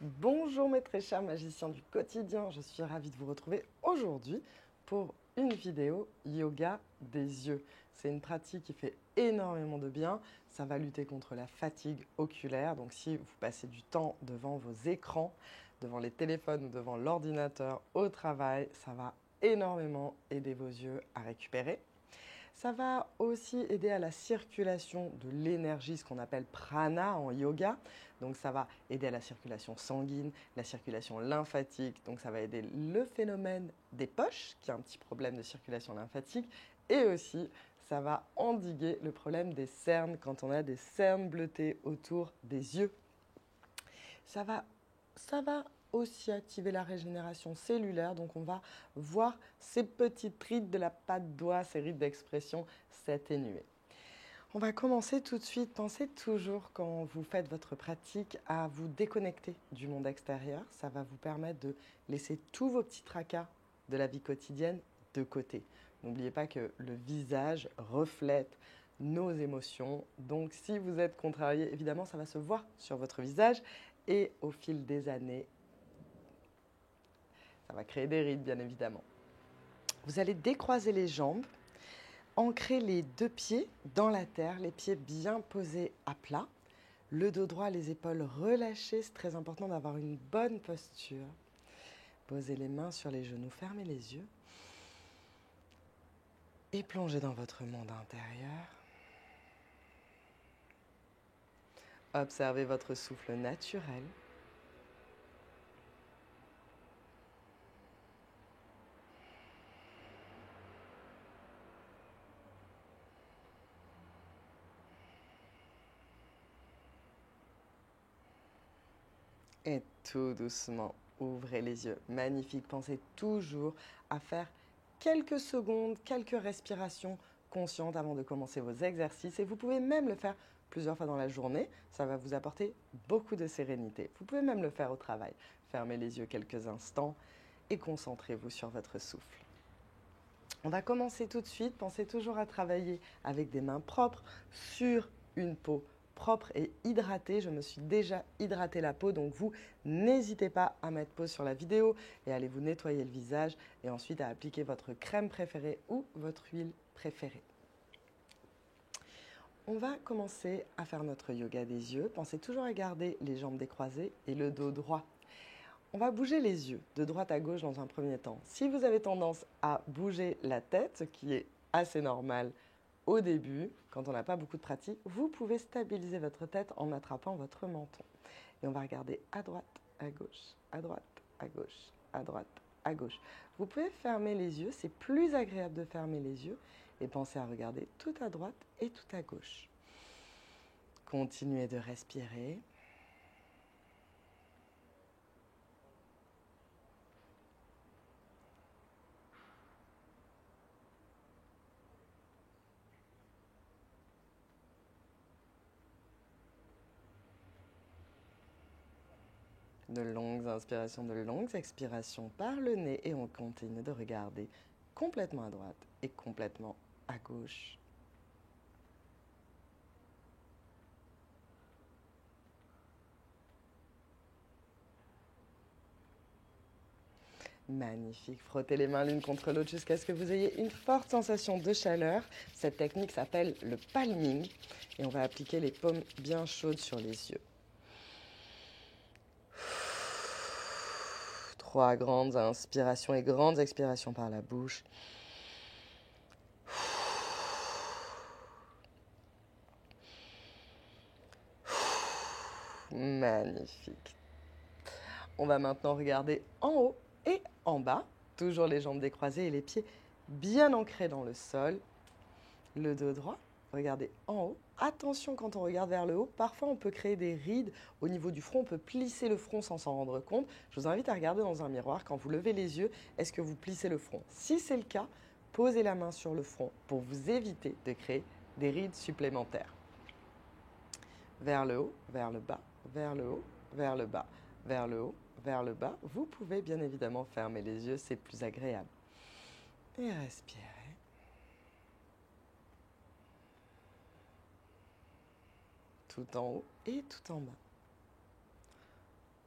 Bonjour mes très chers magiciens du quotidien, je suis ravie de vous retrouver aujourd'hui pour une vidéo yoga des yeux. C'est une pratique qui fait énormément de bien, ça va lutter contre la fatigue oculaire, donc si vous passez du temps devant vos écrans, devant les téléphones ou devant l'ordinateur au travail, ça va énormément aider vos yeux à récupérer. Ça va aussi aider à la circulation de l'énergie, ce qu'on appelle prana en yoga. Donc ça va aider à la circulation sanguine, la circulation lymphatique. Donc ça va aider le phénomène des poches, qui a un petit problème de circulation lymphatique. Et aussi, ça va endiguer le problème des cernes, quand on a des cernes bleutées autour des yeux. Ça va aussi activer la régénération cellulaire. Donc on va voir ces petites rides de la patte doigt, ces rides d'expression s'atténuer. On va commencer tout de suite. Pensez toujours quand vous faites votre pratique à vous déconnecter du monde extérieur. Ça va vous permettre de laisser tous vos petits tracas de la vie quotidienne de côté. N'oubliez pas que le visage reflète nos émotions. Donc si vous êtes contrarié, évidemment, ça va se voir sur votre visage et au fil des années, ça va créer des rides, bien évidemment. Vous allez décroiser les jambes, ancrer les deux pieds dans la terre, les pieds bien posés à plat, le dos droit, les épaules relâchées. C'est très important d'avoir une bonne posture. Posez les mains sur les genoux, fermez les yeux et plongez dans votre monde intérieur. Observez votre souffle naturel. Et tout doucement, ouvrez les yeux. Magnifique. Pensez toujours à faire quelques secondes, quelques respirations conscientes avant de commencer vos exercices. Et vous pouvez même le faire plusieurs fois dans la journée. Ça va vous apporter beaucoup de sérénité. Vous pouvez même le faire au travail. Fermez les yeux quelques instants et concentrez-vous sur votre souffle. On va commencer tout de suite. Pensez toujours à travailler avec des mains propres sur une peau propre et hydratée. Je me suis déjà hydraté la peau, donc vous n'hésitez pas à mettre pause sur la vidéo et allez vous nettoyer le visage et ensuite à appliquer votre crème préférée ou votre huile préférée. On va commencer à faire notre yoga des yeux. Pensez toujours à garder les jambes décroisées et le dos droit. On va bouger les yeux de droite à gauche dans un premier temps. Si vous avez tendance à bouger la tête, ce qui est assez normal au début, quand on n'a pas beaucoup de pratique, vous pouvez stabiliser votre tête en attrapant votre menton. Et on va regarder à droite, à gauche, à droite, à gauche, à droite, à gauche. Vous pouvez fermer les yeux, c'est plus agréable de fermer les yeux et pensez à regarder tout à droite et tout à gauche. Continuez de respirer. De longues inspirations, de longues expirations par le nez et on continue de regarder complètement à droite et complètement à gauche. Magnifique. Frottez les mains l'une contre l'autre jusqu'à ce que vous ayez une forte sensation de chaleur. Cette technique s'appelle le palming et on va appliquer les paumes bien chaudes sur les yeux. 3 grandes inspirations et grandes expirations par la bouche. Magnifique. On va maintenant regarder en haut et en bas. Toujours les jambes décroisées et les pieds bien ancrés dans le sol. Le dos droit. Regardez en haut. Attention quand on regarde vers le haut, parfois on peut créer des rides au niveau du front, on peut plisser le front sans s'en rendre compte. Je vous invite à regarder dans un miroir quand vous levez les yeux, est-ce que vous plissez le front? Si c'est le cas, posez la main sur le front pour vous éviter de créer des rides supplémentaires. Vers le haut, vers le bas, vers le haut, vers le bas, vers le haut, vers le bas. Vous pouvez bien évidemment fermer les yeux, c'est plus agréable. Et respirez. Tout en haut et tout en bas.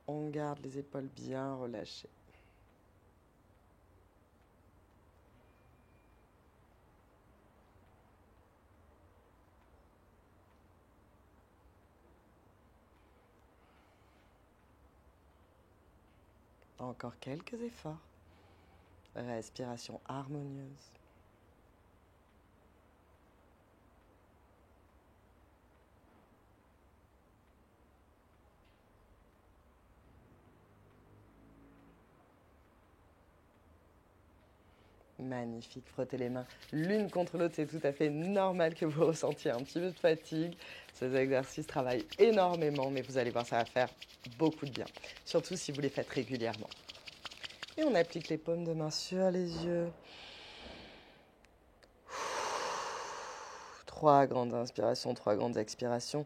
On garde les épaules bien relâchées. Encore quelques efforts. Respiration harmonieuse. Magnifique, frottez les mains l'une contre l'autre, c'est tout à fait normal que vous ressentiez un petit peu de fatigue. Ces exercices travaillent énormément, mais vous allez voir, ça va faire beaucoup de bien, surtout si vous les faites régulièrement. Et on applique les paumes de main sur les yeux. 3 grandes inspirations, 3 grandes expirations.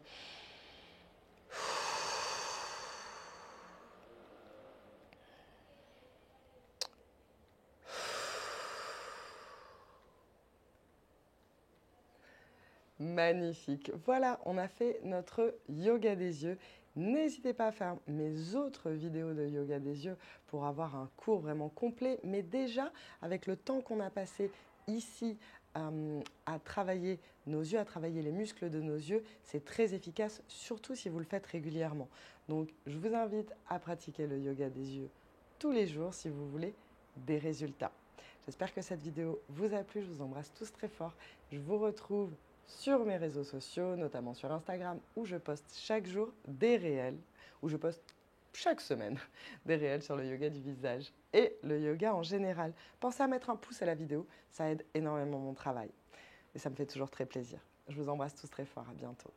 Magnifique. Voilà, on a fait notre yoga des yeux. N'hésitez pas à faire mes autres vidéos de yoga des yeux pour avoir un cours vraiment complet. Mais déjà, avec le temps qu'on a passé ici à travailler nos yeux, à travailler les muscles de nos yeux, c'est très efficace, surtout si vous le faites régulièrement. Donc, je vous invite à pratiquer le yoga des yeux tous les jours si vous voulez des résultats. J'espère que cette vidéo vous a plu. Je vous embrasse tous très fort. Je vous retrouve sur mes réseaux sociaux, notamment sur Instagram, où je poste chaque jour des réels, où je poste chaque semaine des réels sur le yoga du visage et le yoga en général. Pensez à mettre un pouce à la vidéo, ça aide énormément mon travail et ça me fait toujours très plaisir. Je vous embrasse tous très fort, à bientôt.